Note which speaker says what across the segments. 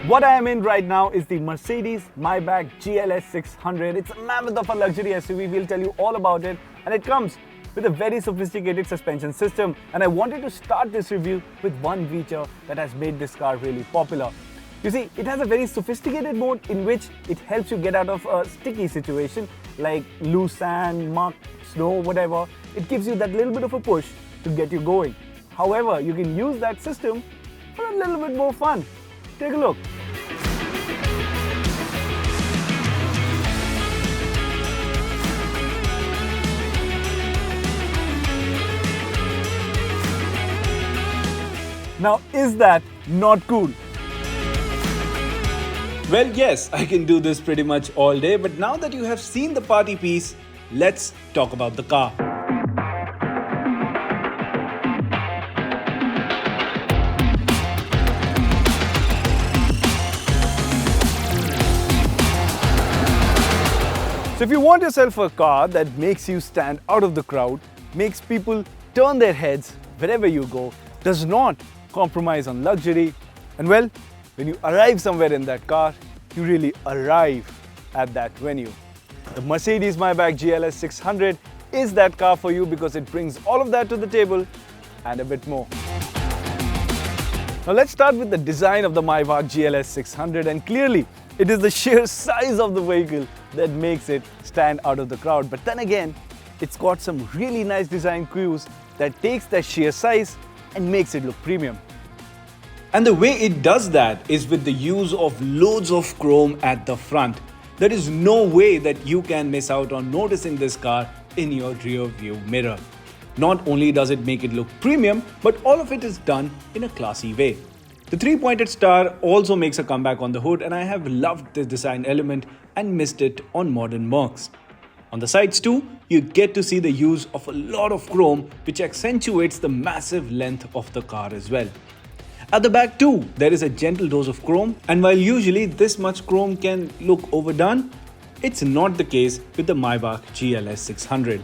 Speaker 1: What I am in right now is the Mercedes-Maybach GLS 600. It's a mammoth of a luxury SUV. We'll tell you all about it. And it comes with a very sophisticated suspension system. And I wanted to start this review with one feature that has made this car really popular. You see, it has a very sophisticated mode in which it helps you get out of a sticky situation like loose sand, muck, snow, whatever. It gives you that little bit of a push to get you going. However, you can use that system for a little bit more fun. Take a look. Now, is that not cool?
Speaker 2: Well, yes, I can do this pretty much all day, but now that you have seen the party piece, let's talk about the car.
Speaker 1: So if you want yourself a car that makes you stand out of the crowd, makes people turn their heads wherever you go, does not compromise on luxury, and well, when you arrive somewhere in that car, you really arrive at that venue. The Mercedes-Maybach GLS 600 is that car for you because it brings all of that to the table and a bit more. Now let's start with the design of the Maybach GLS 600, and clearly it is the sheer size of the vehicle that makes it stand out of the crowd. But then again, it's got some really nice design cues that takes that sheer size and makes it look premium.
Speaker 2: And the way it does that is with the use of loads of chrome at the front. There is no way that you can miss out on noticing this car in your rear view mirror. Not only does it make it look premium, but all of it is done in a classy way. The three-pointed star also makes a comeback on the hood, and I have loved this design element and missed it on modern Mercs. On the sides too, you get to see the use of a lot of chrome, which accentuates the massive length of the car as well. At the back too, there is a gentle dose of chrome, and while usually this much chrome can look overdone, it's not the case with the Maybach GLS 600.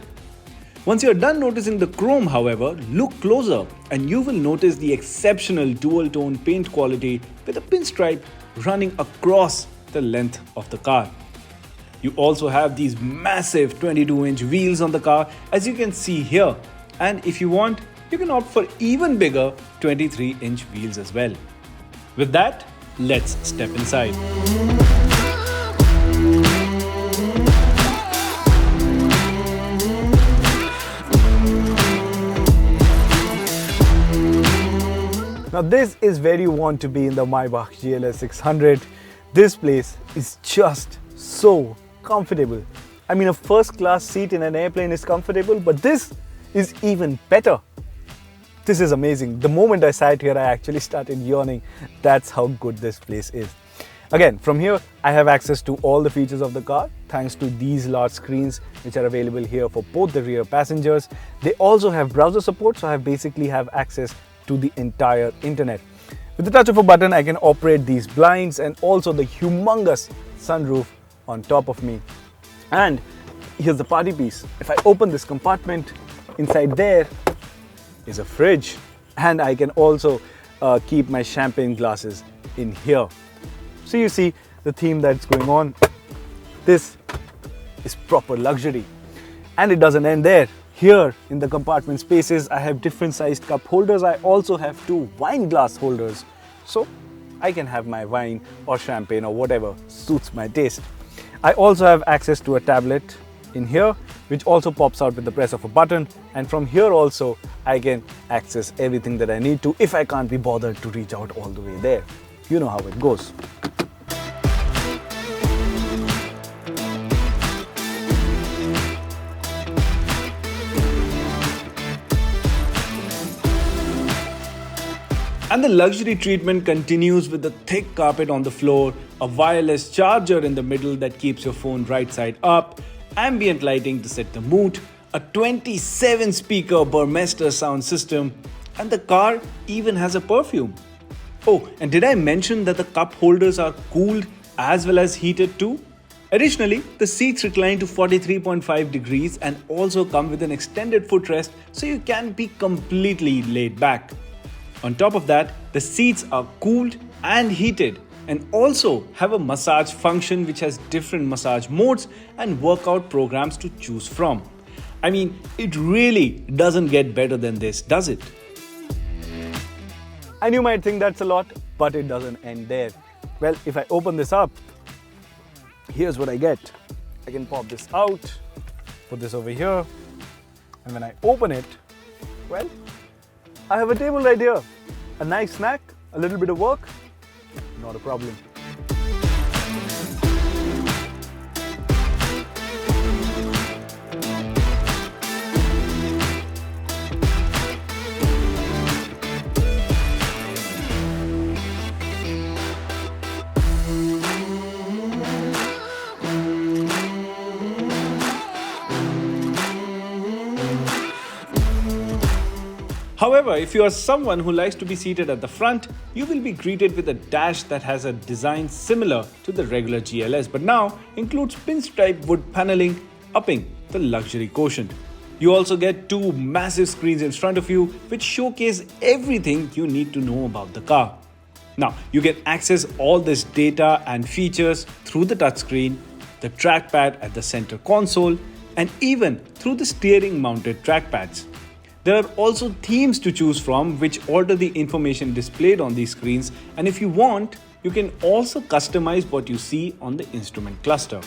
Speaker 2: Once you're done noticing the chrome, however, look closer and you will notice the exceptional dual-tone paint quality with a pinstripe running across the length of the car. You also have these massive 22-inch wheels on the car, as you can see here, and if you want, you can opt for even bigger 23-inch wheels as well. With that, let's step inside.
Speaker 1: Now this is where you want to be in the Maybach GLS 600. This place is just so comfortable. I mean, a first class seat in an airplane is comfortable, but this is even better. This is amazing. The moment I sat here, I actually started yawning. That's how good this place is. Again, from here, I have access to all the features of the car thanks to these large screens which are available here for both the rear passengers. They also have browser support, so I basically have access to the entire internet. With the touch of a button, I can operate these blinds and also the humongous sunroof on top of me. And here's the party piece. If I open this compartment, inside there is a fridge, and I can also keep my champagne glasses in here. So you see the theme that's going on. This is proper luxury. And it doesn't end there. Here in the compartment spaces, I have different sized cup holders. I also have two wine glass holders, so I can have my wine or champagne or whatever suits my taste. I also have access to a tablet in here, which also pops out with the press of a button, and from here also I can access everything that I need to if I can't be bothered to reach out all the way there. You know how it goes.
Speaker 2: And the luxury treatment continues with the thick carpet on the floor, a wireless charger in the middle that keeps your phone right side up, ambient lighting to set the mood, a 27-speaker Burmester sound system, and the car even has a perfume. Oh, and did I mention that the cup holders are cooled as well as heated too? Additionally, the seats recline to 43.5 degrees and also come with an extended footrest so you can be completely laid back. On top of that, the seats are cooled and heated and also have a massage function which has different massage modes and workout programs to choose from. I mean, it really doesn't get better than this, does it?
Speaker 1: And you might think that's a lot, but it doesn't end there. Well, if I open this up, here's what I get. I can pop this out, put this over here, and when I open it, well, I have a table right here. A nice snack, a little bit of work, not a problem.
Speaker 2: However, if you are someone who likes to be seated at the front, you will be greeted with a dash that has a design similar to the regular GLS, but now includes pinstripe wood paneling, upping the luxury quotient. You also get two massive screens in front of you which showcase everything you need to know about the car. Now, you can access all this data and features through the touchscreen, the trackpad at the center console, and even through the steering mounted trackpads. There are also themes to choose from which alter the information displayed on these screens, and if you want, you can also customize what you see on the instrument cluster.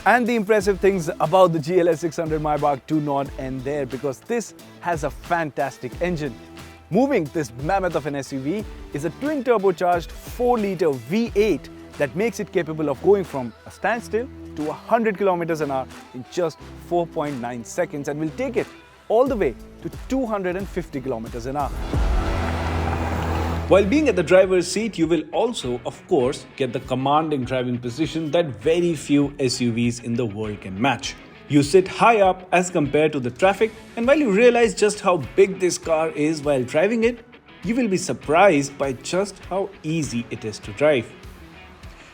Speaker 1: And the impressive things about the GLS 600 Maybach do not end there, because this has a fantastic engine. Moving this mammoth of an SUV is a twin turbocharged 4-litre V8 that makes it capable of going from a standstill to 100 kilometers an hour in just 4.9 seconds, and will take it all the way to 250 kilometers an hour.
Speaker 2: While being at the driver's seat, you will also, of course, get the commanding driving position that very few SUVs in the world can match. You sit high up as compared to the traffic, and while you realize just how big this car is while driving it, you will be surprised by just how easy it is to drive.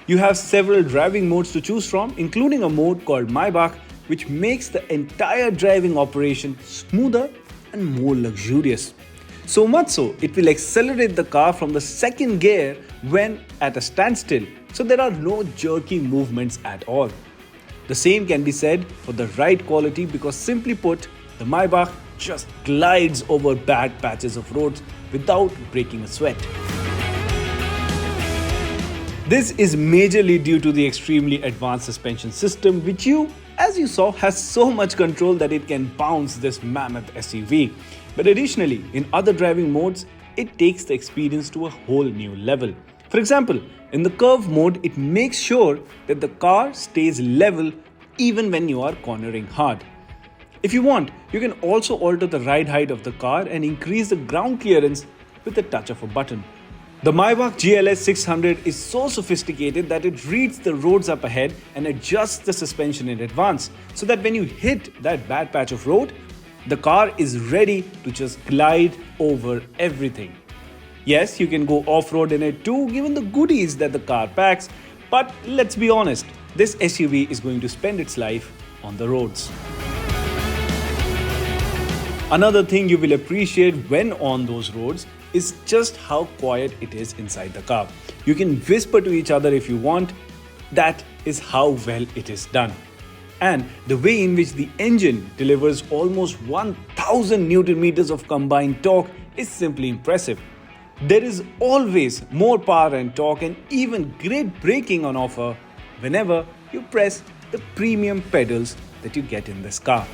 Speaker 2: You have several driving modes to choose from, including a mode called Maybach, which makes the entire driving operation smoother and more luxurious. So much so, it will accelerate the car from the second gear when at a standstill, so there are no jerky movements at all. The same can be said for the ride quality, because simply put, the Maybach just glides over bad patches of roads without breaking a sweat. This is majorly due to the extremely advanced suspension system, which as you saw, has so much control that it can bounce this mammoth SUV. But additionally, in other driving modes, it takes the experience to a whole new level. For example, in the curve mode, it makes sure that the car stays level even when you are cornering hard. If you want, you can also alter the ride height of the car and increase the ground clearance with the touch of a button. The Maybach GLS 600 is so sophisticated that it reads the roads up ahead and adjusts the suspension in advance, so that when you hit that bad patch of road, the car is ready to just glide over everything. Yes, you can go off-road in it too, given the goodies that the car packs, but let's be honest, this SUV is going to spend its life on the roads. Another thing you will appreciate when on those roads is just how quiet it is inside the car. You can whisper to each other if you want. That is how well it is done. And the way in which the engine delivers almost 1000 Newton meters of combined torque is simply impressive. There is always more power and torque, and even great braking on offer whenever you press the premium pedals that you get in this car.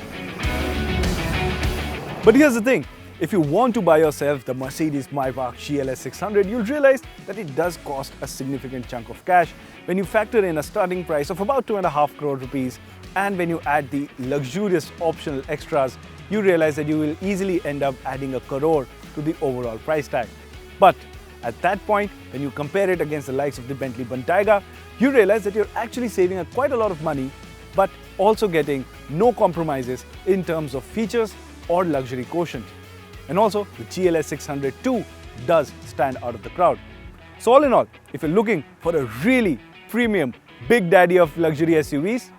Speaker 1: But here's the thing, if you want to buy yourself the Mercedes-Maybach GLS 600, you'll realize that it does cost a significant chunk of cash when you factor in a starting price of about 2.5 crore rupees, and when you add the luxurious optional extras, you realize that you will easily end up adding a crore to the overall price tag. But at that point, when you compare it against the likes of the Bentley Bentayga, you realize that you're actually saving quite a lot of money, but also getting no compromises in terms of features or luxury quotient. And also, the GLS 600 too does stand out of the crowd. So all in all, if you're looking for a really premium big daddy of luxury SUVs,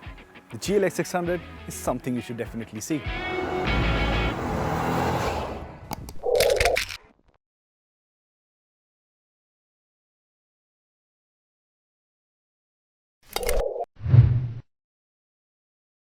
Speaker 1: the GLS 600 is something you should definitely see.